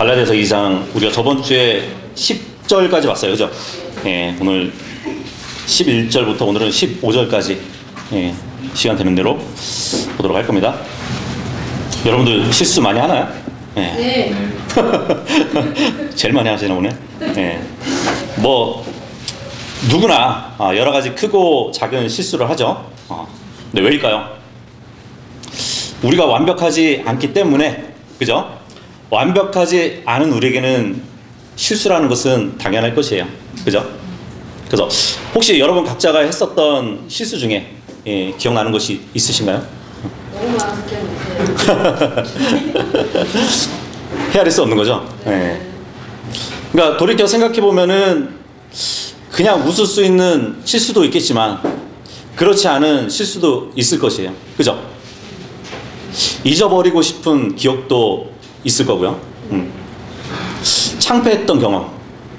갈라디아서 2장 우리가 저번 주에 10절까지 봤어요. 그죠? 예, 오늘 11절부터 오늘은 15절까지 예, 시간 되는 대로 보도록 할 겁니다. 여러분들 실수 많이 하나요? 예. 네. 제일 많이 하시나 보네. 예. 뭐 누구나 여러 가지 크고 작은 실수를 하죠. 근데 왜일까요? 우리가 완벽하지 않기 때문에, 그죠? 완벽하지 않은 우리에게는 실수라는 것은 당연할 것이에요. 그죠? 그래서 혹시 여러분 각자가 했었던 실수 중에 예, 기억나는 것이 있으신가요? 너무 많은데 헤아릴 수 없는 거죠? 예. 그러니까 돌이켜 생각해 보면은 그냥 웃을 수 있는 실수도 있겠지만 그렇지 않은 실수도 있을 것이에요. 그죠? 잊어버리고 싶은 기억도 있을 거고요. 창피했던 경험,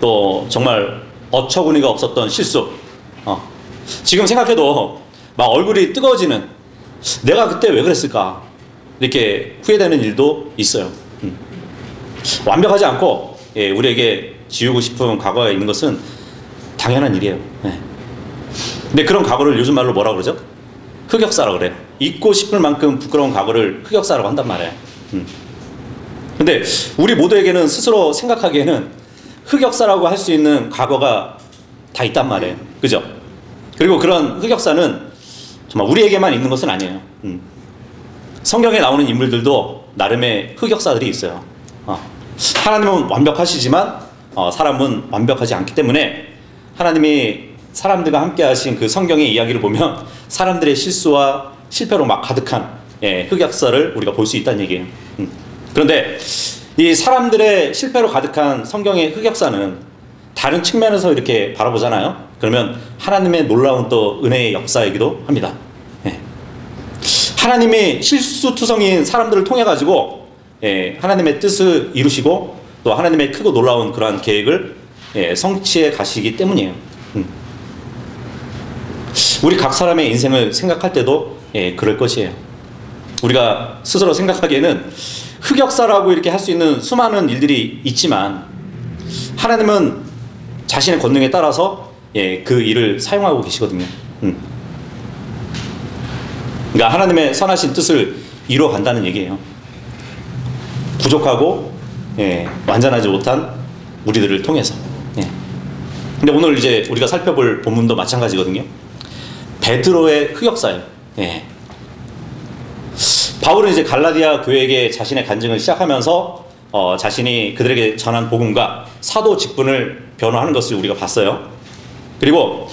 또 정말 어처구니가 없었던 실수. 지금 생각해도 막 얼굴이 뜨거워지는, 내가 그때 왜 그랬을까 이렇게 후회되는 일도 있어요. 완벽하지 않고 예, 우리에게 지우고 싶은 과거가 있는 것은 당연한 일이에요. 예. 근데 그런 과거를 요즘 말로 뭐라 그러죠? 흑역사라고 그래요. 잊고 싶을 만큼 부끄러운 과거를 흑역사라고 한단 말이에요. 근데 우리 모두에게는 스스로 생각하기에는 흑역사라고 할 수 있는 과거가 다 있단 말이에요. 그죠? 그리고 그런 흑역사는 정말 우리에게만 있는 것은 아니에요. 성경에 나오는 인물들도 나름의 흑역사들이 있어요. 하나님은 완벽하시지만 사람은 완벽하지 않기 때문에 하나님이 사람들과 함께 하신 그 성경의 이야기를 보면 사람들의 실수와 실패로 막 가득한 예, 흑역사를 우리가 볼 수 있다는 얘기예요. 그런데 이 사람들의 실패로 가득한 성경의 흑역사는 다른 측면에서 이렇게 바라보잖아요. 그러면 하나님의 놀라운 또 은혜의 역사이기도 합니다. 예. 하나님이 실수투성이인 사람들을 통해 가지고 예, 하나님의 뜻을 이루시고 또 하나님의 크고 놀라운 그러한 계획을 예, 성취해 가시기 때문이에요. 우리 각 사람의 인생을 생각할 때도 예, 그럴 것이에요. 우리가 스스로 생각하기에는 흑역사라고 이렇게 할 수 있는 수많은 일들이 있지만 하나님은 자신의 권능에 따라서 예, 그 일을 사용하고 계시거든요. 그러니까 하나님의 선하신 뜻을 이루어 간다는 얘기예요. 부족하고 예, 완전하지 못한 우리들을 통해서. 예. 근데 오늘 이제 우리가 살펴볼 본문도 마찬가지거든요. 베드로의 흑역사예요. 예. 바울은 이제 갈라디아 교회에게 자신의 간증을 시작하면서 자신이 그들에게 전한 복음과 사도 직분을 변호하는 것을 우리가 봤어요. 그리고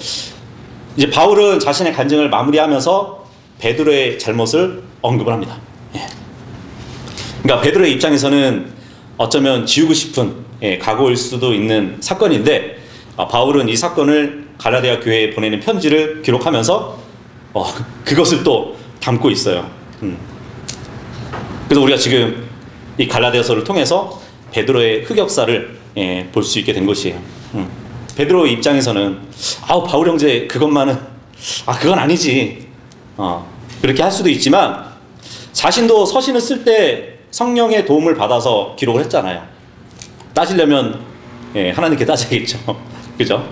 이제 바울은 자신의 간증을 마무리하면서 베드로의 잘못을 언급을 합니다. 예. 그러니까 베드로의 입장에서는 어쩌면 지우고 싶은 예, 각오일 수도 있는 사건인데 바울은 이 사건을 갈라디아 교회에 보내는 편지를 기록하면서 그것을 또 담고 있어요. 그래서 우리가 지금 이 갈라디아서를 통해서 베드로의 흑역사를 예, 볼 수 있게 된 것이에요. 베드로의 입장에서는 바울 형제 그것만은 그건 아니지 그렇게 할 수도 있지만 자신도 서신을 쓸 때 성령의 도움을 받아서 기록을 했잖아요. 따지려면 예, 하나님께 따져야겠죠. 그죠?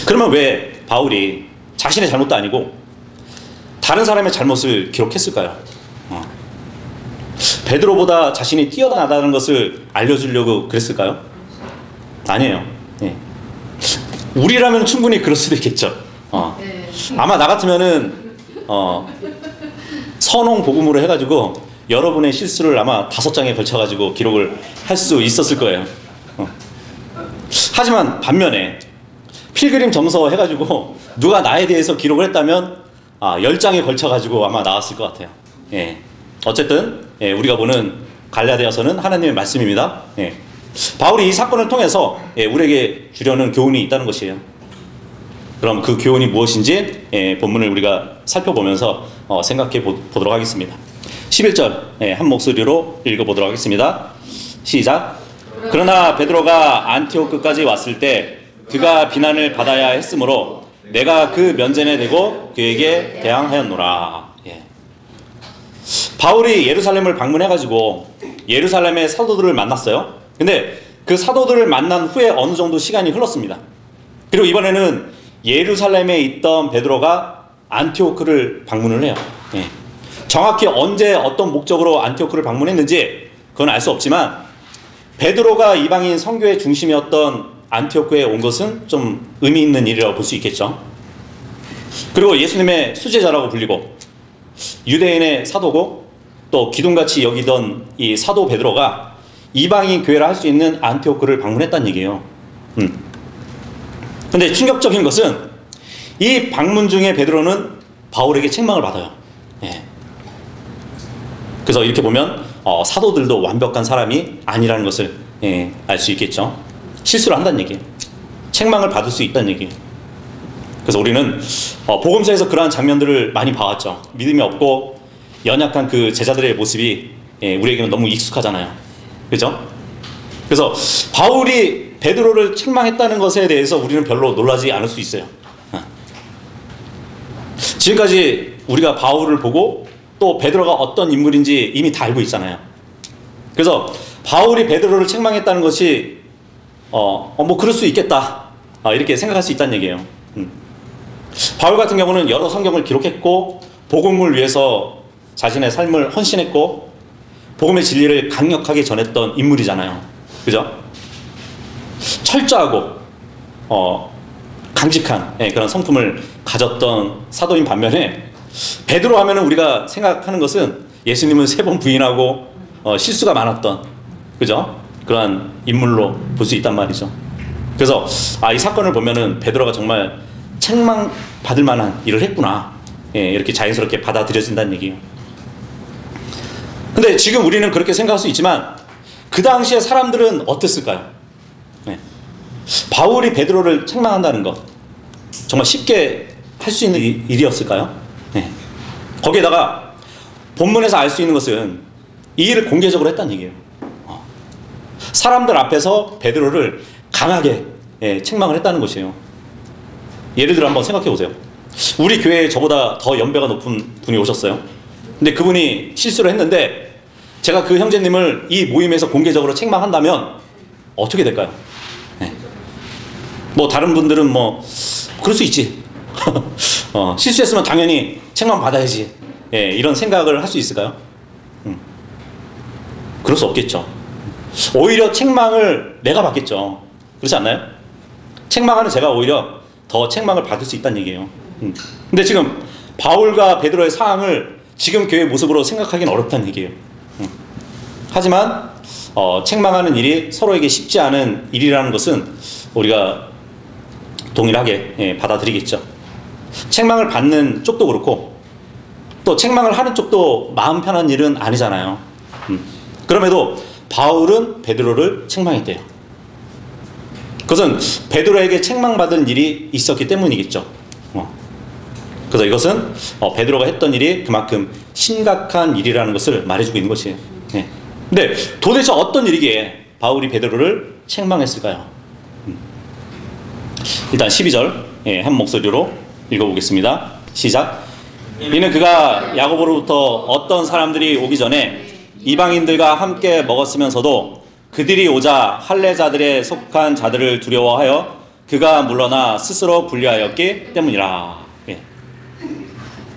그러면 왜 바울이 자신의 잘못도 아니고 다른 사람의 잘못을 기록했을까요? 베드로보다 자신이 뛰어나다는 것을 알려주려고 그랬을까요? 아니에요. 예. 우리라면 충분히 그럴 수도 있겠죠. 네. 아마 나 같으면은 선홍 복음으로 해가지고 여러분의 실수를 아마 5장에 걸쳐가지고 기록을 할 수 있었을 거예요. 하지만 반면에 필그림 점서 해가지고 누가 나에 대해서 기록을 했다면 10장에 걸쳐가지고 아마 나왔을 것 같아요. 예. 어쨌든 예, 우리가 보는 갈라디아서는 하나님의 말씀입니다. 예. 바울이 이 사건을 통해서 예, 우리에게 주려는 교훈이 있다는 것이에요. 그럼 그 교훈이 무엇인지 예, 본문을 우리가 살펴보면서 생각해 보도록 하겠습니다. 11절 예, 한 목소리로 읽어보도록 하겠습니다. 시작. 그러나 베드로가 안티오크까지 왔을 때 그가 비난을 받아야 했으므로 내가 그 면전에 대고 그에게 대항하였노라. 예. 바울이 예루살렘을 방문해가지고 예루살렘의 사도들을 만났어요. 근데 그 사도들을 만난 후에 어느 정도 시간이 흘렀습니다. 그리고 이번에는 예루살렘에 있던 베드로가 안티오크를 방문을 해요. 예. 정확히 언제 어떤 목적으로 안티오크를 방문했는지 그건 알 수 없지만 베드로가 이방인 선교의 중심이었던 안티오크에 온 것은 좀 의미 있는 일이라고 볼 수 있겠죠. 그리고 예수님의 수제자라고 불리고 유대인의 사도고 또 기둥같이 여기던 이 사도 베드로가 이방인 교회를 할 수 있는 안티오크를 방문했다는 얘기예요. 근데 충격적인 것은 이 방문 중에 베드로는 바울에게 책망을 받아요. 예. 그래서 이렇게 보면 사도들도 완벽한 사람이 아니라는 것을 알 수 있겠죠. 실수를 한다는 얘기예요. 책망을 받을 수 있다는 얘기예요. 그래서 우리는 복음서에서 그러한 장면들을 많이 봐왔죠. 믿음이 없고 연약한 그 제자들의 모습이 우리에게는 너무 익숙하잖아요. 그죠? 그래서 바울이 베드로를 책망했다는 것에 대해서 우리는 별로 놀라지 않을 수 있어요. 지금까지 우리가 바울을 보고 또 베드로가 어떤 인물인지 이미 다 알고 있잖아요. 그래서 바울이 베드로를 책망했다는 것이 뭐 그럴 수 있겠다 이렇게 생각할 수 있다는 얘기예요. 바울 같은 경우는 여러 성경을 기록했고 복음을 위해서 자신의 삶을 헌신했고 복음의 진리를 강력하게 전했던 인물이잖아요. 그죠? 철저하고 강직한 그런 성품을 가졌던 사도인 반면에 베드로 하면은 우리가 생각하는 것은 예수님은 3번 부인하고 실수가 많았던 그죠? 그러한 인물로 볼 수 있단 말이죠. 그래서 이 사건을 보면은 베드로가 정말 책망받을 만한 일을 했구나 이렇게 자연스럽게 받아들여진다는 얘기예요. 근데 지금 우리는 그렇게 생각할 수 있지만 그 당시에 사람들은 어땠을까요? 바울이 베드로를 책망한다는 것 정말 쉽게 할 수 있는 일이었을까요? 거기에다가 본문에서 알 수 있는 것은 이 일을 공개적으로 했다는 얘기예요. 사람들 앞에서 베드로를 강하게 책망을 했다는 것이에요. 예를 들어 한번 생각해 보세요. 우리 교회에 저보다 더 연배가 높은 분이 오셨어요. 근데 그분이 실수를 했는데 제가 그 형제님을 이 모임에서 공개적으로 책망한다면 어떻게 될까요? 뭐 다른 분들은 뭐 그럴 수 있지. 실수했으면 당연히 책망 받아야지. 이런 생각을 할 수 있을까요? 그럴 수 없겠죠. 오히려 책망을 내가 받겠죠. 그렇지 않나요? 책망하는 제가 오히려 더 책망을 받을 수 있다는 얘기예요. 근데 지금 바울과 베드로의 상황을 지금 교회의 모습으로 생각하기는 어렵다는 얘기예요. 하지만 책망하는 일이 서로에게 쉽지 않은 일이라는 것은 우리가 동일하게 받아들이겠죠. 책망을 받는 쪽도 그렇고 또 책망을 하는 쪽도 마음 편한 일은 아니잖아요. 그럼에도 바울은 베드로를 책망했대요. 그것은 베드로에게 책망받은 일이 있었기 때문이겠죠. 그래서 이것은 베드로가 했던 일이 그만큼 심각한 일이라는 것을 말해주고 있는 것이에요. 근데 도대체 어떤 일이기에 바울이 베드로를 책망했을까요? 일단 12절 한 목소리로 읽어보겠습니다. 시작. 이는 그가 야고보로부터 어떤 사람들이 오기 전에 이방인들과 함께 먹었으면서도 그들이 오자 할례자들에 속한 자들을 두려워하여 그가 물러나 스스로 분리하였기 때문이라.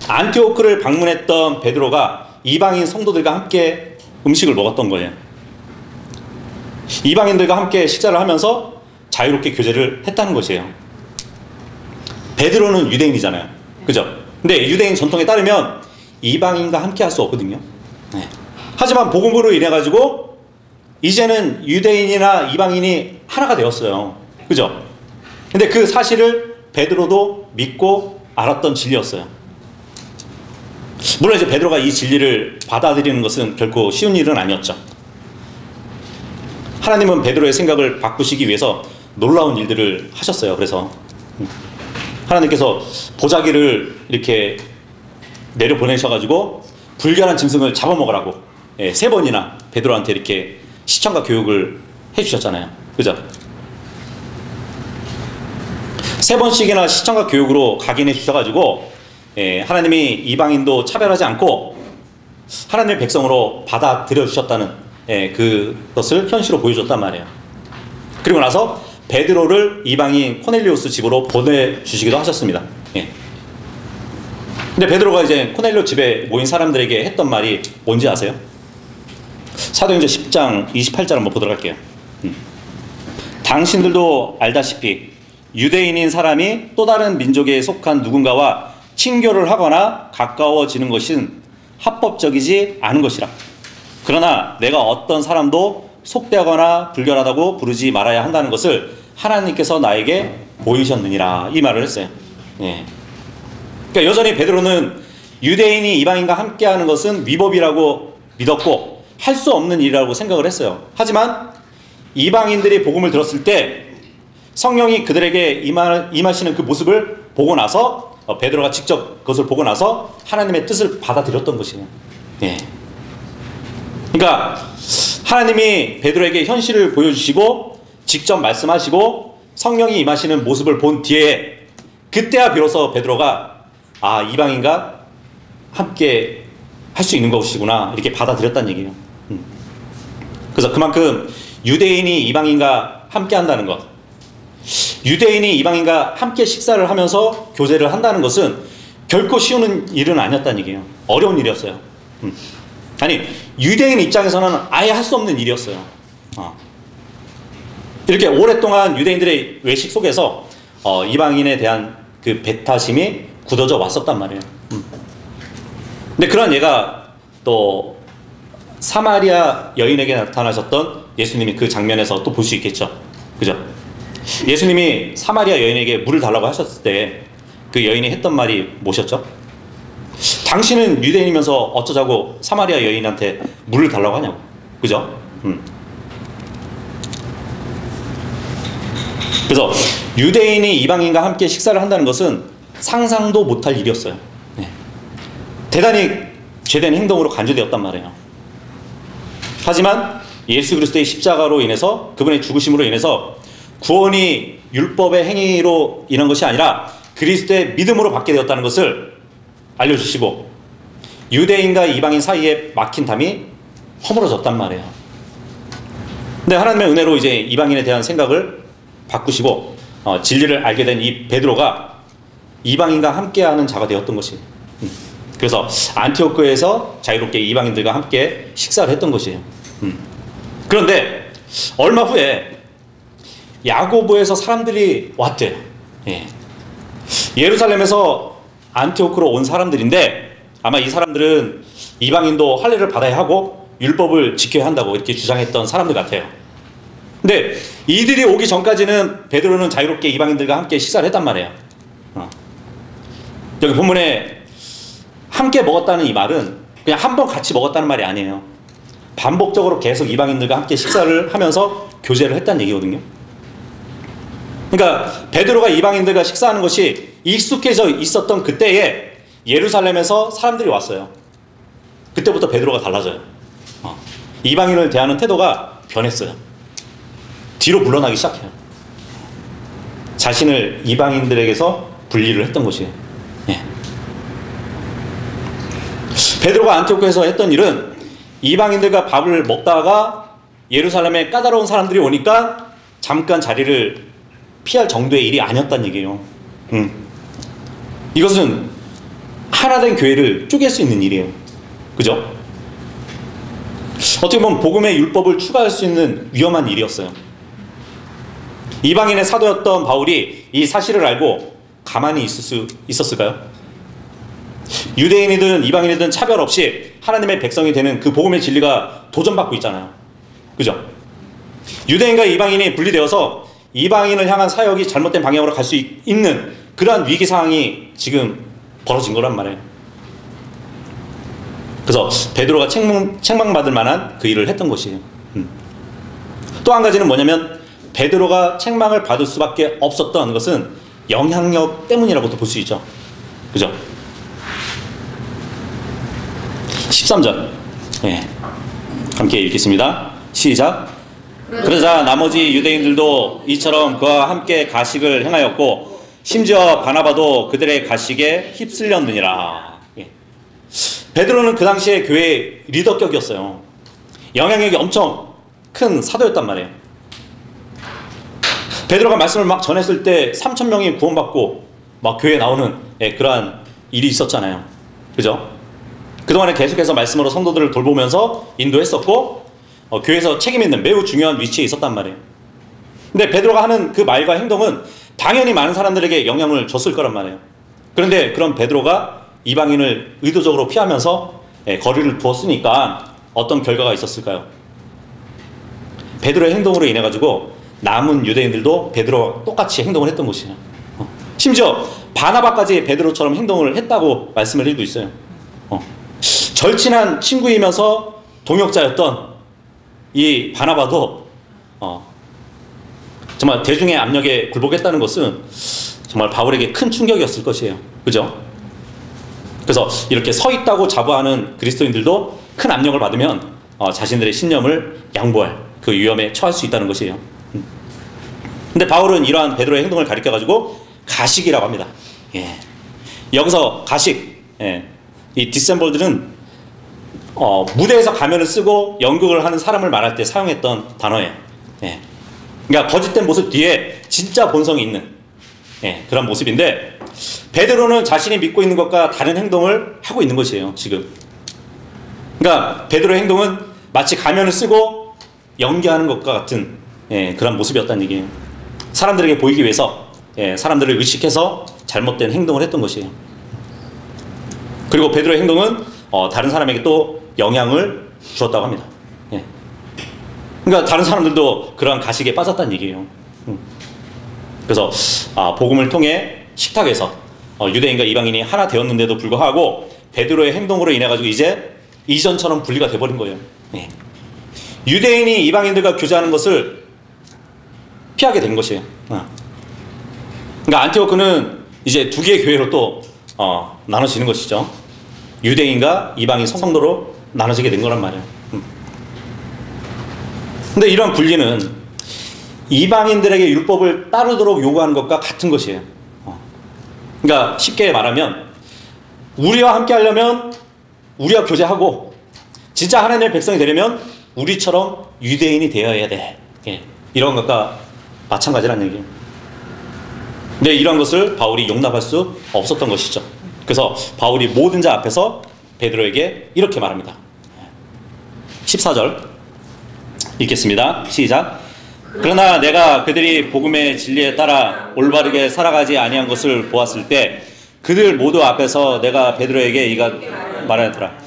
안티오크를 방문했던 베드로가 이방인 성도들과 함께 음식을 먹었던 거예요. 이방인들과 함께 식사를 하면서 자유롭게 교제를 했다는 것이에요. 베드로는 유대인이잖아요. 그죠? 근데 유대인 전통에 따르면 이방인과 함께 할 수 없거든요. 하지만 복음으로 인해 가지고 이제는 유대인이나 이방인이 하나가 되었어요. 그죠? 근데 그 사실을 베드로도 믿고 알았던 진리였어요. 물론 이제 베드로가 이 진리를 받아들이는 것은 결코 쉬운 일은 아니었죠. 하나님은 베드로의 생각을 바꾸시기 위해서 놀라운 일들을 하셨어요. 그래서 하나님께서 보자기를 이렇게 내려보내셔가지고 불결한 짐승을 잡아먹으라고 3번이나 베드로한테 이렇게 시청과 교육을 해주셨잖아요. 그죠? 3번씩이나 시청과 교육으로 각인해 주셔가지고 하나님이 이방인도 차별하지 않고 하나님의 백성으로 받아들여 주셨다는 예, 그것을 현실로 보여줬단 말이에요. 그리고 나서 베드로를 이방인 코넬리오스 집으로 보내주시기도 하셨습니다. 예. 근데 베드로가 이제 코넬리오 집에 모인 사람들에게 했던 말이 뭔지 아세요? 사도행전 10장 28절 한번 보도록 할게요. 당신들도 알다시피 유대인인 사람이 또 다른 민족에 속한 누군가와 친교를 하거나 가까워지는 것은 합법적이지 않은 것이라. 그러나 내가 어떤 사람도 속되거나 불결하다고 부르지 말아야 한다는 것을 하나님께서 나에게 보이셨느니라. 이 말을 했어요. 예. 그러니까 여전히 베드로는 유대인이 이방인과 함께하는 것은 위법이라고 믿었고 할 수 없는 일이라고 생각을 했어요. 하지만 이방인들이 복음을 들었을 때 성령이 그들에게 임하시는 그 모습을 보고 나서 베드로가 직접 그것을 보고 나서 하나님의 뜻을 받아들였던 것이에요. 예. 그러니까 하나님이 베드로에게 현실을 보여주시고 직접 말씀하시고 성령이 임하시는 모습을 본 뒤에 그때야 비로소 베드로가 아, 이방인과 함께 할 수 있는 것이구나 이렇게 받아들였다는 얘기예요. 그래서 그만큼 유대인이 이방인과 함께 한다는 것, 유대인이 이방인과 함께 식사를 하면서 교제를 한다는 것은 결코 쉬운 일은 아니었다는 얘기예요. 어려운 일이었어요. 아니, 유대인 입장에서는 아예 할 수 없는 일이었어요. 이렇게 오랫동안 유대인들의 외식 속에서 이방인에 대한 그 배타심이 굳어져 왔었단 말이에요. 근데 그런 예가 또 사마리아 여인에게 나타나셨던 예수님이 그 장면에서 또 볼 수 있겠죠. 그죠? 예수님이 사마리아 여인에게 물을 달라고 하셨을 때 그 여인이 했던 말이 뭐셨죠? 당신은 유대인이면서 어쩌자고 사마리아 여인한테 물을 달라고 하냐고. 그죠? 그래서 유대인이 이방인과 함께 식사를 한다는 것은 상상도 못할 일이었어요. 네. 대단히 죄된 행동으로 간주되었단 말이에요. 하지만 예수 그리스도의 십자가로 인해서 그분의 죽으심으로 인해서 구원이 율법의 행위로 인한 것이 아니라 그리스도의 믿음으로 받게 되었다는 것을 알려주시고 유대인과 이방인 사이에 막힌 담이 허물어졌단 말이에요. 근데 하나님의 은혜로 이제 이방인에 대한 생각을 바꾸시고 진리를 알게 된 이 베드로가 이방인과 함께하는 자가 되었던 것이에요. 그래서 안티오크에서 자유롭게 이방인들과 함께 식사를 했던 것이에요. 그런데 얼마 후에 야고보에서 사람들이 왔대요. 예. 예루살렘에서 안티오크로 온 사람들인데 아마 이 사람들은 이방인도 할례를 받아야 하고 율법을 지켜야 한다고 이렇게 주장했던 사람들 같아요. 근데 이들이 오기 전까지는 베드로는 자유롭게 이방인들과 함께 식사를 했단 말이에요. 여기 본문에 함께 먹었다는 이 말은 그냥 한 번 같이 먹었다는 말이 아니에요. 반복적으로 계속 이방인들과 함께 식사를 하면서 교제를 했다는 얘기거든요. 그러니까 베드로가 이방인들과 식사하는 것이 익숙해져 있었던 그때에 예루살렘에서 사람들이 왔어요. 그때부터 베드로가 달라져요. 이방인을 대하는 태도가 변했어요. 뒤로 물러나기 시작해요. 자신을 이방인들에게서 분리를 했던 것이에요. 예. 베드로가 안티오크에서 했던 일은 이방인들과 밥을 먹다가 예루살렘에 까다로운 사람들이 오니까 잠깐 자리를 피할 정도의 일이 아니었다는 얘기예요. 이것은 하나된 교회를 쪼갤 수 있는 일이에요. 그죠? 어떻게 보면 복음의 율법을 추가할 수 있는 위험한 일이었어요. 이방인의 사도였던 바울이 이 사실을 알고 가만히 있을 수 있었을까요? 유대인이든 이방인이든 차별 없이 하나님의 백성이 되는 그 복음의 진리가 도전받고 있잖아요. 그죠? 유대인과 이방인이 분리되어서 이방인을 향한 사역이 잘못된 방향으로 갈 수 있는 그러한 위기 상황이 지금 벌어진 거란 말이에요. 그래서 베드로가 책망받을 만한 그 일을 했던 것이에요. 또 한 가지는 뭐냐면 베드로가 책망을 받을 수밖에 없었던 것은 영향력 때문이라고도 볼 수 있죠. 그죠? 13절. 예. 함께 읽겠습니다. 시작. 그러자 나머지 유대인들도 이처럼 그와 함께 가식을 행하였고 심지어 바나바도 그들의 가식에 휩쓸렸느니라. 예. 베드로는 그 당시에 교회의 리더격이었어요. 영향력이 엄청 큰 사도였단 말이에요. 베드로가 말씀을 막 전했을 때 3,000명이 구원받고 막 교회에 나오는 그러한 일이 있었잖아요. 그죠? 그동안에 계속해서 말씀으로 성도들을 돌보면서 인도했었고 교회에서 책임 있는 매우 중요한 위치에 있었단 말이에요. 근데 베드로가 하는 그 말과 행동은 당연히 많은 사람들에게 영향을 줬을 거란 말이에요. 그런데 그런 베드로가 이방인을 의도적으로 피하면서 거리를 두었으니까 어떤 결과가 있었을까요? 베드로의 행동으로 인해 가지고 남은 유대인들도 베드로와 똑같이 행동을 했던 것이에요. 심지어 바나바까지 베드로처럼 행동을 했다고 말씀을 해주고 있어요. 절친한 친구이면서 동역자였던 이 바나바도 정말 대중의 압력에 굴복했다는 것은 정말 바울에게 큰 충격이었을 것이에요. 그죠? 그래서 이렇게 서 있다고 자부하는 그리스도인들도 큰 압력을 받으면 자신들의 신념을 양보할 그 위험에 처할 수 있다는 것이에요. 근데 바울은 이러한 베드로의 행동을 가리켜가지고 가식이라고 합니다. 예. 여기서 가식, 이 디셈블들은 무대에서 가면을 쓰고 연극을 하는 사람을 말할 때 사용했던 단어예요. 예. 그러니까 거짓된 모습 뒤에 진짜 본성이 있는 그런 모습인데, 베드로는 자신이 믿고 있는 것과 다른 행동을 하고 있는 것이에요. 지금. 그러니까 베드로의 행동은 마치 가면을 쓰고 연기하는 것과 같은 그런 모습이었다는 얘기예요. 사람들에게 보이기 위해서 사람들을 의식해서 잘못된 행동을 했던 것이에요. 그리고 베드로의 행동은 다른 사람에게 또 영향을 주었다고 합니다. 그러니까 다른 사람들도 그러한 가식에 빠졌다는 얘기예요. 그래서 복음을 통해 식탁에서 유대인과 이방인이 하나 되었는데도 불구하고 베드로의 행동으로 인해 가지고 이제 이전처럼 분리가 돼버린 거예요. 유대인이 이방인들과 교제하는 것을 피하게 된 것이에요. 그러니까 안티오크는 이제 두 개의 교회로 또 나눠지는 것이죠. 유대인과 이방인 성도로 나눠지게 된 거란 말이에요. 근데 이런 분리는 이방인들에게 율법을 따르도록 요구하는 것과 같은 것이에요. 그러니까 쉽게 말하면 우리와 함께 하려면 우리와 교제하고 진짜 하나님의 백성이 되려면 우리처럼 유대인이 되어야 돼. 이런 것과 마찬가지라는 얘기예요. 근데 이런 것을 바울이 용납할 수 없었던 것이죠. 그래서 바울이 모든 자 앞에서 베드로에게 이렇게 말합니다. 14절 읽겠습니다. 시작. 그러나 내가 그들이 복음의 진리에 따라 올바르게 살아가지 아니한 것을 보았을 때 그들 모두 앞에서 내가 베드로에게 이가 말하였더라.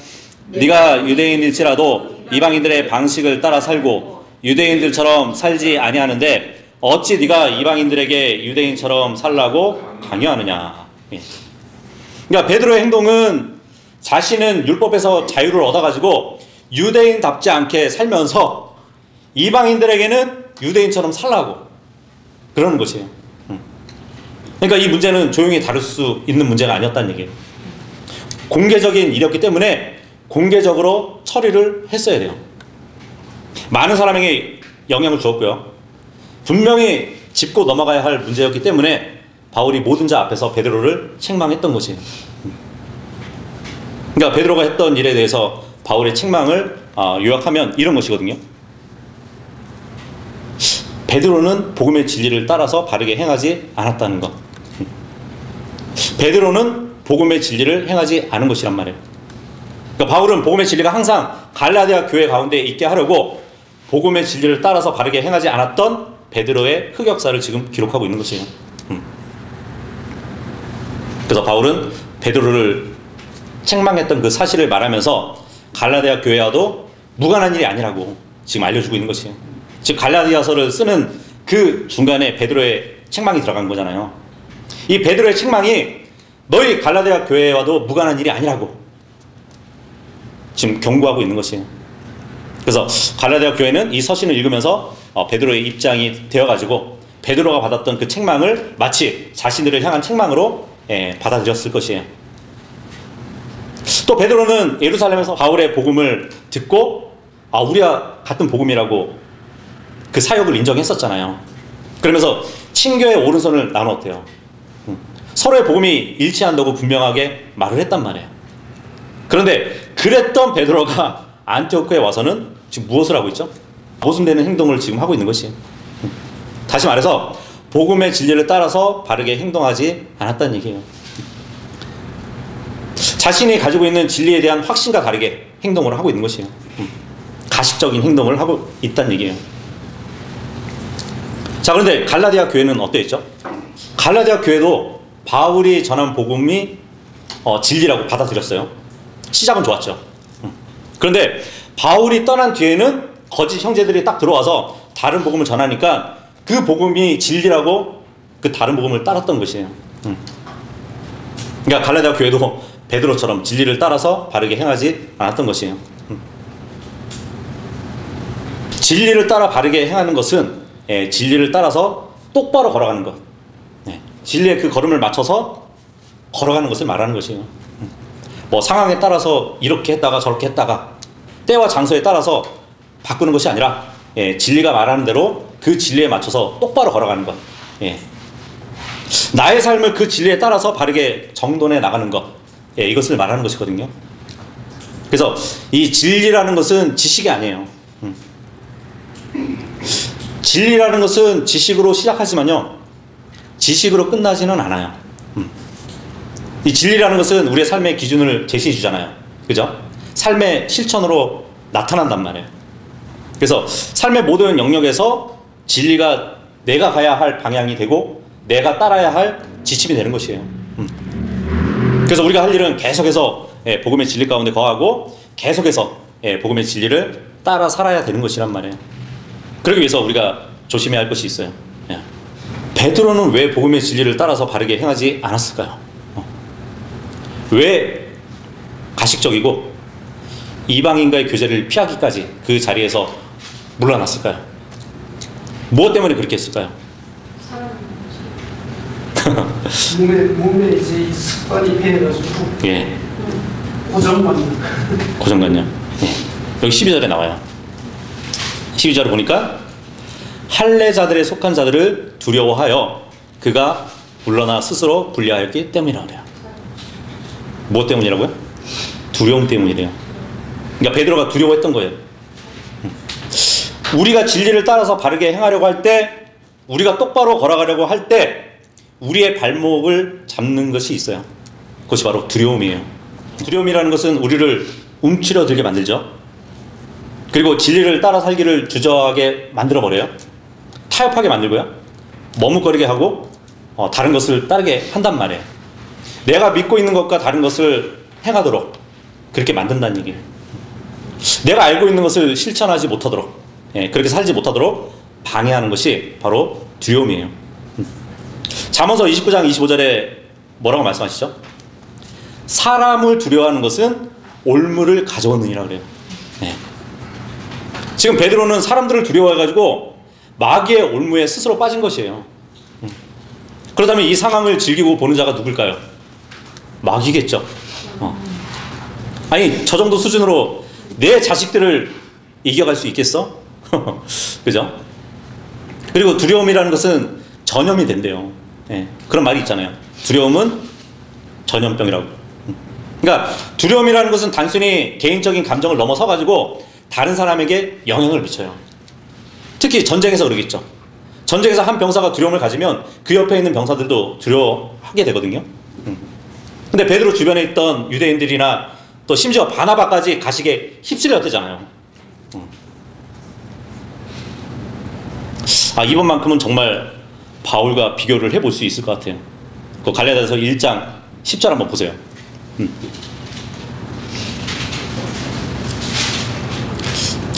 네가 유대인일지라도 이방인들의 방식을 따라 살고 유대인들처럼 살지 아니하는데 어찌 네가 이방인들에게 유대인처럼 살라고 강요하느냐. 그러니까 베드로의 행동은 자신은 율법에서 자유를 얻어가지고 유대인답지 않게 살면서 이방인들에게는 유대인처럼 살라고 그러는 것이에요. 그러니까 이 문제는 조용히 다룰 수 있는 문제가 아니었다는 얘기예요. 공개적인 일이었기 때문에 공개적으로 처리를 했어야 돼요. 많은 사람에게 영향을 주었고요. 분명히 짚고 넘어가야 할 문제였기 때문에 바울이 모든 자 앞에서 베드로를 책망했던 것이에요. 그러니까 베드로가 했던 일에 대해서 바울의 책망을 요약하면 이런 것이거든요. 베드로는 복음의 진리를 따라서 바르게 행하지 않았다는 것. 베드로는 복음의 진리를 행하지 않은 것이란 말이에요. 그러니까 바울은 복음의 진리가 항상 갈라디아 교회 가운데 있게 하려고 복음의 진리를 따라서 바르게 행하지 않았던 베드로의 흑역사를 지금 기록하고 있는 것이에요. 그래서 바울은 베드로를 책망했던 그 사실을 말하면서 갈라디아 교회와도 무관한 일이 아니라고 지금 알려주고 있는 것이에요. 즉 갈라디아서를 쓰는 그 중간에 베드로의 책망이 들어간 거잖아요. 이 베드로의 책망이 너희 갈라디아 교회와도 무관한 일이 아니라고 지금 경고하고 있는 것이에요. 그래서 갈라디아 교회는 이 서신을 읽으면서 베드로의 입장이 되어가지고 베드로가 받았던 그 책망을 마치 자신들을 향한 책망으로 받아들였을 것이에요. 또 베드로는 예루살렘에서 바울의 복음을 듣고 우리와 같은 복음이라고 그 사역을 인정했었잖아요. 그러면서 친교의 오른손을 나눴대요. 서로의 복음이 일치한다고 분명하게 말을 했단 말이에요. 그런데 그랬던 베드로가 안티오크에 와서는 지금 무엇을 하고 있죠? 모순되는 행동을 지금 하고 있는 것이에요. 다시 말해서 복음의 진리를 따라서 바르게 행동하지 않았다는 얘기예요. 자신이 가지고 있는 진리에 대한 확신과 다르게 행동을 하고 있는 것이에요. 가식적인 행동을 하고 있다는 얘기예요. 자, 그런데 갈라디아 교회는 어땠죠? 갈라디아 교회도 바울이 전한 복음이 진리라고 받아들였어요. 시작은 좋았죠. 그런데 바울이 떠난 뒤에는 거짓 형제들이 딱 들어와서 다른 복음을 전하니까 그 복음이 진리라고 그 다른 복음을 따랐던 것이에요. 그러니까 갈라디아 교회도 베드로처럼 진리를 따라서 바르게 행하지 않았던 것이에요. 진리를 따라 바르게 행하는 것은 진리를 따라서 똑바로 걸어가는 것, 진리의 그 걸음을 맞춰서 걸어가는 것을 말하는 것이에요. 뭐 상황에 따라서 이렇게 했다가 저렇게 했다가 때와 장소에 따라서 바꾸는 것이 아니라 진리가 말하는 대로 그 진리에 맞춰서 똑바로 걸어가는 것, 나의 삶을 그 진리에 따라서 바르게 정돈해 나가는 것, 이것을 말하는 것이거든요. 그래서 이 진리라는 것은 지식이 아니에요. 진리라는 것은 지식으로 시작하지만요, 지식으로 끝나지는 않아요. 이 진리라는 것은 우리의 삶의 기준을 제시해 주잖아요. 그죠? 삶의 실천으로 나타난단 말이에요. 그래서 삶의 모든 영역에서 진리가 내가 가야 할 방향이 되고 내가 따라야 할 지침이 되는 것이에요. 그래서 우리가 할 일은 계속해서 복음의 진리 가운데 거하고 계속해서 복음의 진리를 따라 살아야 되는 것이란 말이에요. 그러기 위해서 우리가 조심해야 할 것이 있어요. 베드로는 왜 복음의 진리를 따라서 바르게 행하지 않았을까요? 왜 가식적이고 이방인과의 교제를 피하기까지 그 자리에서 물러났을까요? 무엇 때문에 그렇게 했을까요? 몸에 이제 이 습관이 배해가지고 고정관념. 고정관념. 여기 12절에 나와요. 12절을 보니까 할례자들에 속한 자들을 두려워하여 그가 물러나 스스로 분리하였기 때문이라고 해요. 무엇 때문이라고요? 두려움 때문이래요. 그러니까 베드로가 두려워했던 거예요. 우리가 진리를 따라서 바르게 행하려고 할 때, 우리가 똑바로 걸어가려고 할 때 우리의 발목을 잡는 것이 있어요. 그것이 바로 두려움이에요. 두려움이라는 것은 우리를 움츠러들게 만들죠. 그리고 진리를 따라 살기를 주저하게 만들어버려요. 타협하게 만들고요, 머뭇거리게 하고 다른 것을 따르게 한단 말이에요. 내가 믿고 있는 것과 다른 것을 행하도록 그렇게 만든다는 얘기예요. 내가 알고 있는 것을 실천하지 못하도록, 그렇게 살지 못하도록 방해하는 것이 바로 두려움이에요. 잠언서 29장 25절에 뭐라고 말씀하시죠? 사람을 두려워하는 것은 올무를 가져오느니라 그래요. 지금 베드로는 사람들을 두려워해가지고 마귀의 올무에 스스로 빠진 것이에요. 그렇다면 이 상황을 즐기고 보는 자가 누굴까요? 마귀겠죠. 아니, 저 정도 수준으로 내 자식들을 이겨갈 수 있겠어? 그죠? 그리고 두려움이라는 것은 전염이 된대요. 그런 말이 있잖아요. 두려움은 전염병이라고. 그러니까 두려움이라는 것은 단순히 개인적인 감정을 넘어서가지고 다른 사람에게 영향을 미쳐요. 특히 전쟁에서 그러겠죠. 전쟁에서 한 병사가 두려움을 가지면 그 옆에 있는 병사들도 두려워하게 되거든요. 근데 베드로 주변에 있던 유대인들이나 또 심지어 바나바까지 가식에 휩쓸렸대잖아요. 이번만큼은 정말 바울과 비교를 해볼 수 있을 것 같아요. 그 갈라디아서 1장 10절 한번 보세요.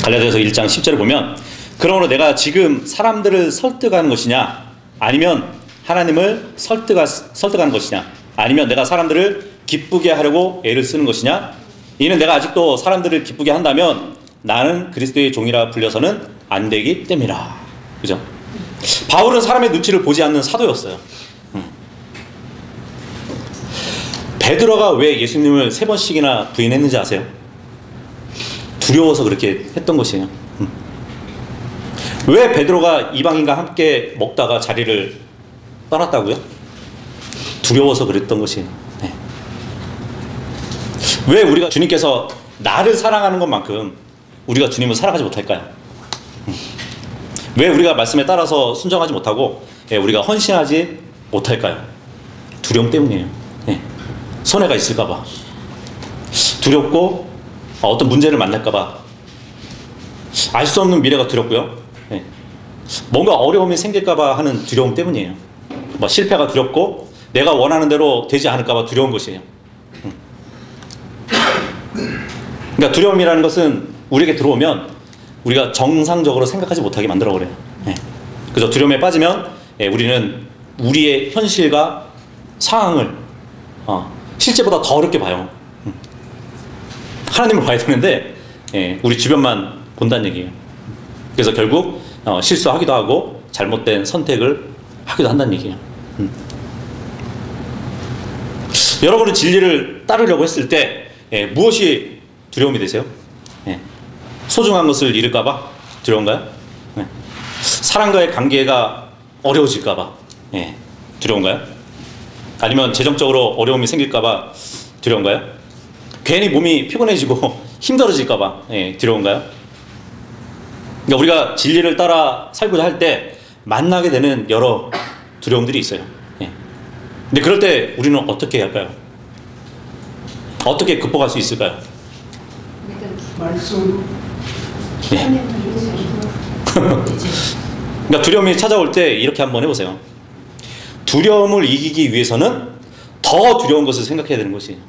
갈라디아서 1장 10절을 보면, 그러므로 내가 지금 사람들을 설득하는 것이냐, 아니면 하나님을 설득하는 것이냐, 아니면 내가 사람들을 기쁘게 하려고 애를 쓰는 것이냐, 이는 내가 아직도 사람들을 기쁘게 한다면 나는 그리스도의 종이라 불려서는 안 되기 때문이라. 그죠? 바울은 사람의 눈치를 보지 않는 사도였어요. 베드로가 왜 예수님을 3번씩이나 부인했는지 아세요? 두려워서 그렇게 했던 것이에요. 왜 베드로가 이방인과 함께 먹다가 자리를 떠났다고요? 두려워서 그랬던 것이에요. 왜 우리가 주님께서 나를 사랑하는 것만큼 우리가 주님을 살아가지 못할까요? 왜 우리가 말씀에 따라서 순종하지 못하고 우리가 헌신하지 못할까요? 두려움 때문이에요. 손해가 있을까봐, 두렵고 어떤 문제를 만날까봐, 알 수 없는 미래가 두렵고요. 뭔가 어려움이 생길까봐 하는 두려움 때문이에요. 뭐 실패가 두렵고 내가 원하는 대로 되지 않을까봐 두려운 것이에요. 그러니까 두려움이라는 것은 우리에게 들어오면 우리가 정상적으로 생각하지 못하게 만들어버려요. 그래서 두려움에 빠지면 우리는 우리의 현실과 상황을 실제보다 더 어렵게 봐요. 하나님을 봐야 되는데 우리 주변만 본다는 얘기예요. 그래서 결국 실수하기도 하고 잘못된 선택을 하기도 한다는 얘기예요. 여러분은 진리를 따르려고 했을 때 무엇이 두려움이 되세요? 소중한 것을 잃을까봐 두려운가요? 사람과의 관계가 어려워질까봐 두려운가요? 아니면 재정적으로 어려움이 생길까봐 두려운가요? 괜히 몸이 피곤해지고 힘들어질까봐 두려운가요? 그러니까 우리가 진리를 따라 살고자 할 때 만나게 되는 여러 두려움들이 있어요. 근데 그럴 때 우리는 어떻게 해야 할까요? 어떻게 극복할 수 있을까요? 말씀. 그러니까 두려움이 찾아올 때 이렇게 한번 해보세요. 두려움을 이기기 위해서는 더 두려운 것을 생각해야 되는 것이에요.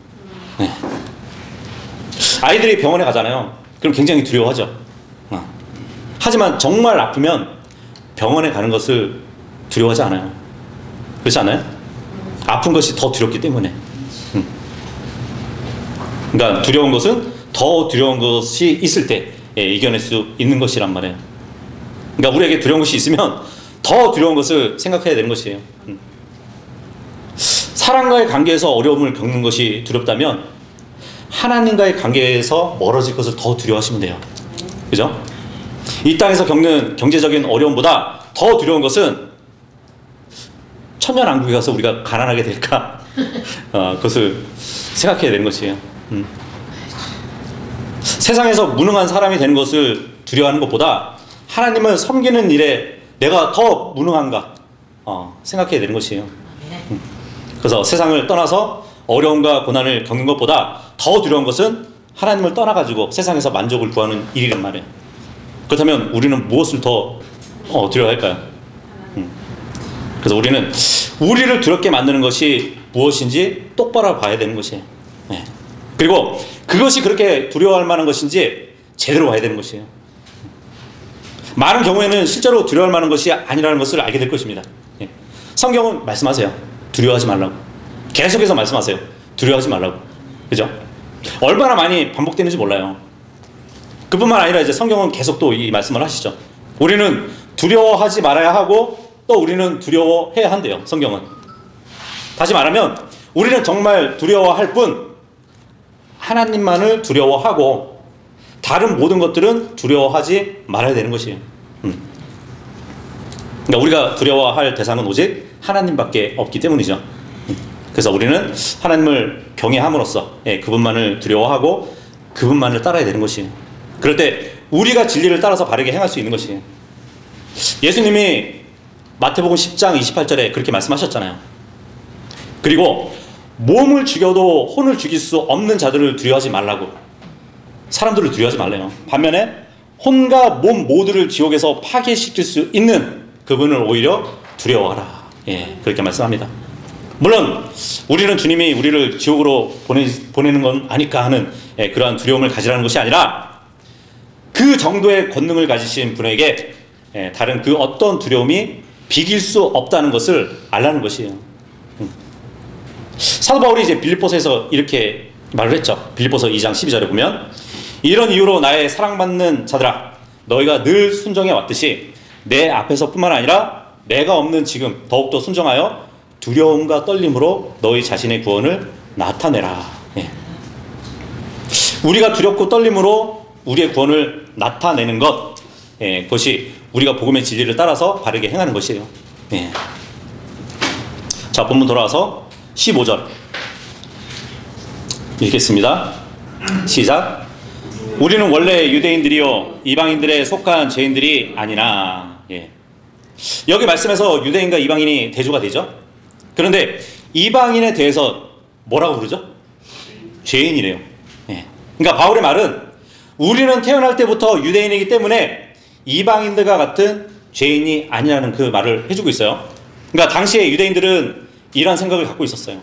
아이들이 병원에 가잖아요. 그럼 굉장히 두려워하죠. 하지만 정말 아프면 병원에 가는 것을 두려워하지 않아요. 그렇지 않아요? 아픈 것이 더 두렵기 때문에. 그러니까 두려운 것은 더 두려운 것이 있을 때 이겨낼 수 있는 것이란 말이에요. 그러니까 우리에게 두려운 것이 있으면 더 두려운 것을 생각해야 되는 것이에요. 사람과의 관계에서 어려움을 겪는 것이 두렵다면 하나님과의 관계에서 멀어질 것을 더 두려워하시면 돼요. 그죠? 이 땅에서 겪는 경제적인 어려움보다 더 두려운 것은 천년왕국에 가서 우리가 가난하게 될까? 그것을 생각해야 되는 것이에요. 세상에서 무능한 사람이 되는 것을 두려워하는 것보다 하나님을 섬기는 일에 내가 더 무능한가 생각해야 되는 것이에요. 그래서 세상을 떠나서 어려움과 고난을 겪는 것보다 더 두려운 것은 하나님을 떠나가지고 세상에서 만족을 구하는 일이란 말이에요. 그렇다면 우리는 무엇을 더 두려워할까요? 그래서 우리는 우리를 두렵게 만드는 것이 무엇인지 똑바로 봐야 되는 것이에요. 그리고 그것이 그렇게 두려워할 만한 것인지 제대로 봐야 되는 것이에요. 많은 경우에는 실제로 두려워할 만한 것이 아니라는 것을 알게 될 것입니다. 성경은 말씀하세요. 두려워하지 말라고. 계속해서 말씀하세요. 두려워하지 말라고. 그죠? 얼마나 많이 반복되는지 몰라요. 그뿐만 아니라 이제 성경은 계속 또 이 말씀을 하시죠. 우리는 두려워하지 말아야 하고 또 우리는 두려워해야 한대요. 성경은. 다시 말하면 우리는 정말 두려워할 뿐 하나님만을 두려워하고 다른 모든 것들은 두려워하지 말아야 되는 것이에요. 그러니까 우리가 두려워할 대상은 오직 하나님밖에 없기 때문이죠. 그래서 우리는 하나님을 경외함으로써 그분만을 두려워하고 그분만을 따라야 되는 것이에요. 그럴 때 우리가 진리를 따라서 바르게 행할 수 있는 것이에요. 예수님이 마태복음 10장 28절에 그렇게 말씀하셨잖아요. 그리고 몸을 죽여도 혼을 죽일 수 없는 자들을 두려워하지 말라고. 사람들을 두려워하지 말래요. 반면에 혼과 몸 모두를 지옥에서 파괴시킬 수 있는 그분을 오히려 두려워하라. 그렇게 말씀합니다. 물론 우리는 주님이 우리를 지옥으로 보내는 건 아닐까 하는 그러한 두려움을 가지라는 것이 아니라 그 정도의 권능을 가지신 분에게 다른 그 어떤 두려움이 비길 수 없다는 것을 알라는 것이에요. 사도 바울이 이제 빌립보서에서 이렇게 말을 했죠. 빌립보서 2장 12절에 보면 이런 이유로 나의 사랑받는 자들아 너희가 늘 순종해 왔듯이 내 앞에서 뿐만 아니라 내가 없는 지금 더욱더 순종하여 두려움과 떨림으로 너희 자신의 구원을 나타내라. 우리가 두렵고 떨림으로 우리의 구원을 나타내는 것, 그것이 우리가 복음의 진리를 따라서 바르게 행하는 것이에요. 자, 본문 돌아와서 15절 읽겠습니다. 시작. 우리는 원래 유대인들이요 이방인들에 속한 죄인들이 아니나. 예. 여기 말씀에서 유대인과 이방인이 대조가 되죠. 그런데 이방인에 대해서 뭐라고 부르죠? 죄인이래요. 예. 그러니까 바울의 말은 우리는 태어날 때부터 유대인이기 때문에 이방인들과 같은 죄인이 아니라는 그 말을 해주고 있어요. 그러니까 당시에 유대인들은 이러한 생각을 갖고 있었어요.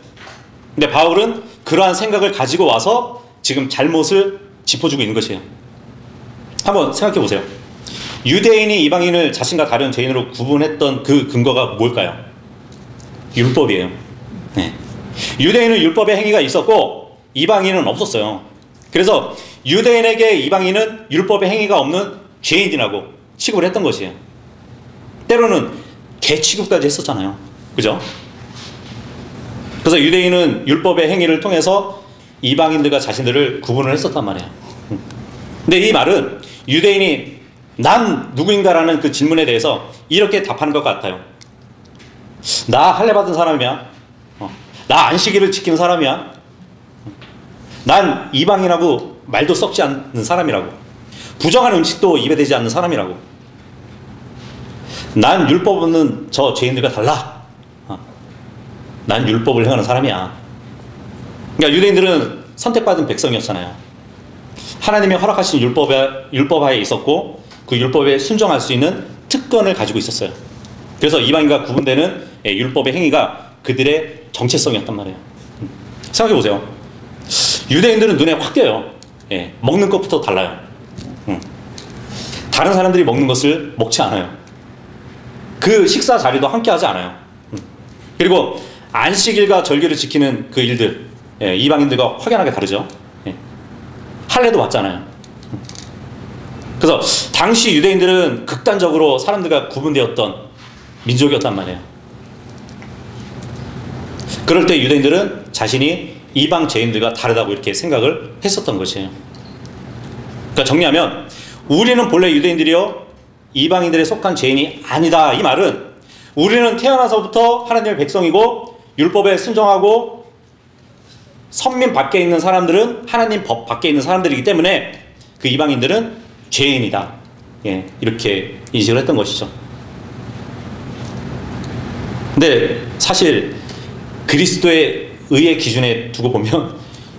근데 바울은 그러한 생각을 가지고 와서 지금 잘못을 짚어주고 있는 것이에요. 한번 생각해 보세요. 유대인이 이방인을 자신과 다른 죄인으로 구분했던 그 근거가 뭘까요? 율법이에요. 네. 유대인은 율법의 행위가 있었고 이방인은 없었어요. 그래서 유대인에게 이방인은 율법의 행위가 없는 죄인이라고 취급을 했던 것이에요. 때로는 개 취급까지 했었잖아요. 그죠? 그래서 유대인은 율법의 행위를 통해서 이방인들과 자신들을 구분을 했었단 말이에요. 근데 이 말은 유대인이 난 누구인가라는 그 질문에 대해서 이렇게 답하는 것 같아요. 나 할례 받은 사람이야. 나 안식일을 지키는 사람이야. 난 이방인하고 말도 섞지 않는 사람이라고. 부정한 음식도 입에 대지 않는 사람이라고. 난 율법 없는 저 죄인들과 달라. 난 율법을 행하는 사람이야. 그러니까 유대인들은 선택받은 백성이었잖아요. 하나님이 허락하신 율법하에 있었고 그 율법에 순종할 수 있는 특권을 가지고 있었어요. 그래서 이방인과 구분되는 율법의 행위가 그들의 정체성이었단 말이에요. 생각해 보세요. 유대인들은 눈에 확 띄어요. 먹는 것부터 달라요. 다른 사람들이 먹는 것을 먹지 않아요. 그 식사 자리도 함께 하지 않아요. 그리고 안식일과 절기를 지키는 그 일들, 이방인들과 확연하게 다르죠. 할례도 받잖아요. 그래서 당시 유대인들은 극단적으로 사람들과 구분되었던 민족이었단 말이에요. 그럴 때 유대인들은 자신이 이방 죄인들과 다르다고 이렇게 생각을 했었던 것이에요. 그러니까 정리하면 우리는 본래 유대인들이요 이방인들에 속한 죄인이 아니다. 이 말은 우리는 태어나서부터 하나님의 백성이고 율법에 순종하고 선민 밖에 있는 사람들은 하나님 법 밖에 있는 사람들이기 때문에 그 이방인들은 죄인이다. 이렇게 인식을 했던 것이죠. 근데 사실 그리스도의 의의 기준에 두고 보면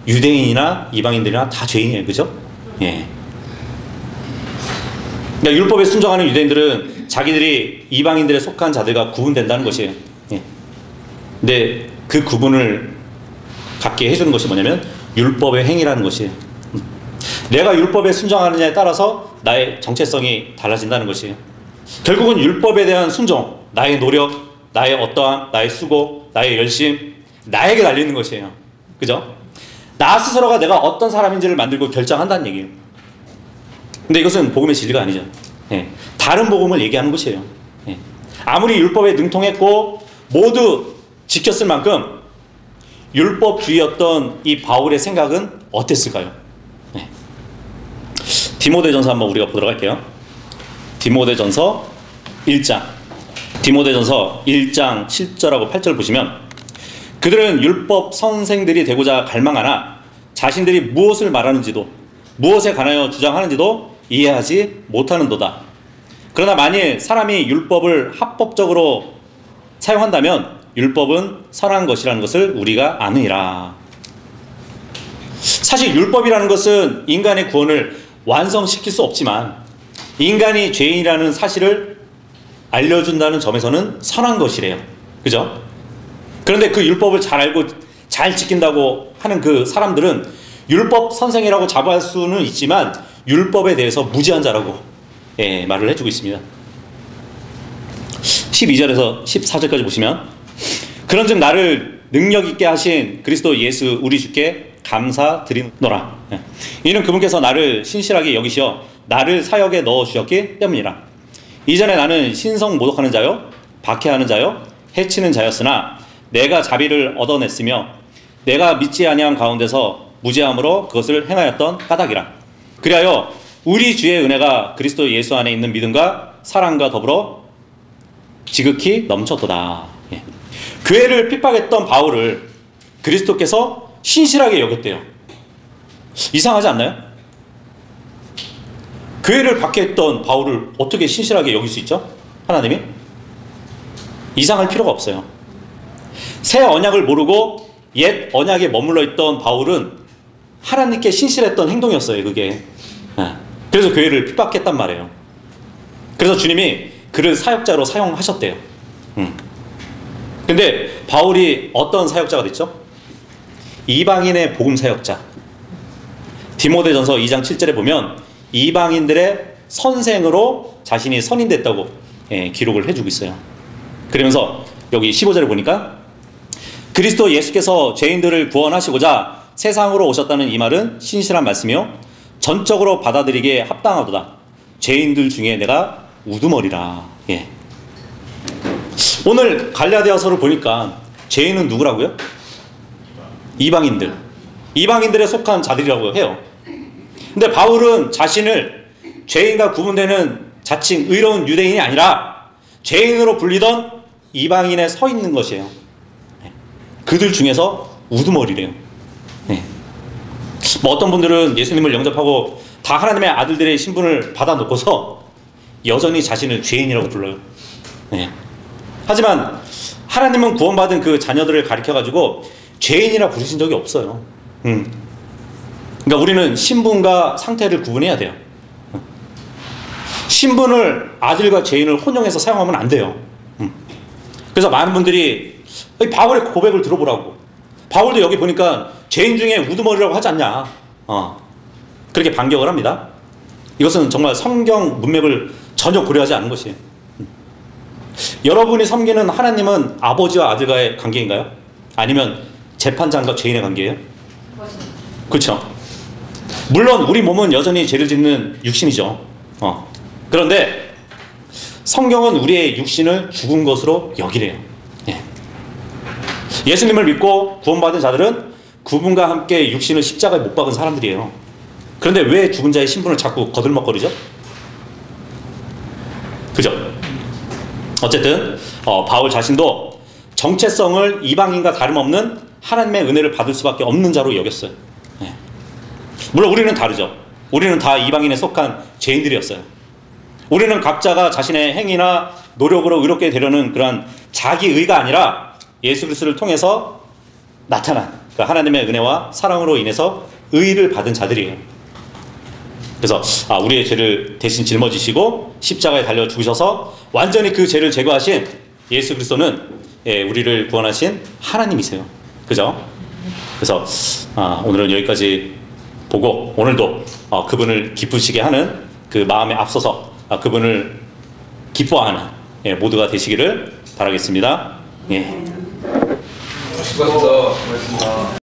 유대인이나 이방인들이나 다 죄인이에요. 그죠? 그러니까 율법에 순종하는 유대인들은 자기들이 이방인들에 속한 자들과 구분된다는 것이에요. 근데 그 구분을 갖게 해주는 것이 뭐냐면 율법의 행위라는 것이에요. 내가 율법에 순종하느냐에 따라서 나의 정체성이 달라진다는 것이에요. 결국은 율법에 대한 순종, 나의 노력, 나의 어떠함, 나의 수고, 나의 열심, 나에게 달리는 것이에요. 그죠? 나 스스로가 내가 어떤 사람인지를 만들고 결정한다는 얘기예요. 근데 이것은 복음의 진리가 아니죠. 다른 복음을 얘기하는 것이에요. 아무리 율법에 능통했고 모두 지켰을 만큼 율법주의였던 이 바울의 생각은 어땠을까요? 디모데전서 한번 우리가 보도록 할게요. 디모데전서 1장 7절하고 8절 보시면 그들은 율법 선생들이 되고자 갈망하나 자신들이 무엇을 말하는지도 무엇에 관하여 주장하는지도 이해하지 못하는도다. 그러나 만일 사람이 율법을 합법적으로 사용한다면 율법은 선한 것이라는 것을 우리가 아느니라. 사실 율법이라는 것은 인간의 구원을 완성시킬 수 없지만 인간이 죄인이라는 사실을 알려준다는 점에서는 선한 것이래요. 그죠? 그런데 그 율법을 잘 알고 잘 지킨다고 하는 그 사람들은 율법 선생이라고 자부할 수는 있지만 율법에 대해서 무지한 자라고 말을 해주고 있습니다. 12절에서 14절까지 보시면 그런즉 나를 능력 있게 하신 그리스도 예수 우리 주께 감사드리노라. 이는 그분께서 나를 신실하게 여기시어 나를 사역에 넣어 주셨기 때문이라. 이전에 나는 신성 모독하는 자요 박해하는 자요 해치는 자였으나 내가 자비를 얻어냈으며 내가 믿지 아니한 가운데서 무죄함으로 그것을 행하였던 까닭이라. 그리하여 우리 주의 은혜가 그리스도 예수 안에 있는 믿음과 사랑과 더불어 지극히 넘쳤도다. 교회를 핍박했던 바울을 그리스도께서 신실하게 여겼대요. 이상하지 않나요? 교회를 박해했던 바울을 어떻게 신실하게 여길 수 있죠? 하나님이? 이상할 필요가 없어요. 새 언약을 모르고 옛 언약에 머물러 있던 바울은 하나님께 신실했던 행동이었어요, 그게. 그래서 교회를 핍박했단 말이에요. 그래서 주님이 그를 사역자로 사용하셨대요. 근데 바울이 어떤 사역자가 됐죠? 이방인의 복음 사역자. 디모데전서 2장 7절에 보면 이방인들의 선생으로 자신이 선임됐다고 기록을 해주고 있어요. 그러면서 여기 15절에 보니까 그리스도 예수께서 죄인들을 구원하시고자 세상으로 오셨다는 이 말은 신실한 말씀이요 전적으로 받아들이기에 합당하도다. 죄인들 중에 내가 우두머리라. 예. 오늘 갈라디아서를 보니까 죄인은 누구라고요? 이방인들. 이방인들에 속한 자들이라고 해요. 근데 바울은 자신을 죄인과 구분되는 자칭 의로운 유대인이 아니라 죄인으로 불리던 이방인에 서 있는 것이에요. 그들 중에서 우두머리래요. 뭐 어떤 분들은 예수님을 영접하고 다 하나님의 아들들의 신분을 받아놓고서 여전히 자신을 죄인이라고 불러요. 하지만 하나님은 구원받은 그 자녀들을 가리켜가지고 죄인이라 부르신 적이 없어요. 그러니까 우리는 신분과 상태를 구분해야 돼요. 신분을 아들과 죄인을 혼용해서 사용하면 안 돼요. 그래서 많은 분들이 바울의 고백을 들어보라고. 바울도 여기 보니까 죄인 중에 우두머리라고 하지 않냐. 그렇게 반격을 합니다. 이것은 정말 성경 문맥을 전혀 고려하지 않은 것이에요. 여러분이 섬기는 하나님은 아버지와 아들과의 관계인가요? 아니면 재판장과 죄인의 관계예요? 그렇죠. 물론 우리 몸은 여전히 죄를 짓는 육신이죠. 그런데 성경은 우리의 육신을 죽은 것으로 여기래요. 예수님을 믿고 구원받은 자들은 그분과 함께 육신을 십자가에 못 박은 사람들이에요. 그런데 왜 죽은 자의 신분을 자꾸 거들먹거리죠? 그죠? 어쨌든 바울 자신도 정체성을 이방인과 다름없는 하나님의 은혜를 받을 수밖에 없는 자로 여겼어요. 물론 우리는 다르죠. 우리는 다 이방인에 속한 죄인들이었어요. 우리는 각자가 자신의 행위나 노력으로 의롭게 되려는 그런 자기의가 아니라 예수 그리스도를 통해서 나타난 그러니까 하나님의 은혜와 사랑으로 인해서 의를 받은 자들이에요. 그래서 우리의 죄를 대신 짊어지시고 십자가에 달려 죽으셔서 완전히 그 죄를 제거하신 예수 그리스도는 우리를 구원하신 하나님이세요. 그죠? 그래서 오늘은 여기까지 보고 오늘도 그분을 기쁘시게 하는 그 마음에 앞서서 그분을 기뻐하는 모두가 되시기를 바라겠습니다. 예. 수고하셨습니다.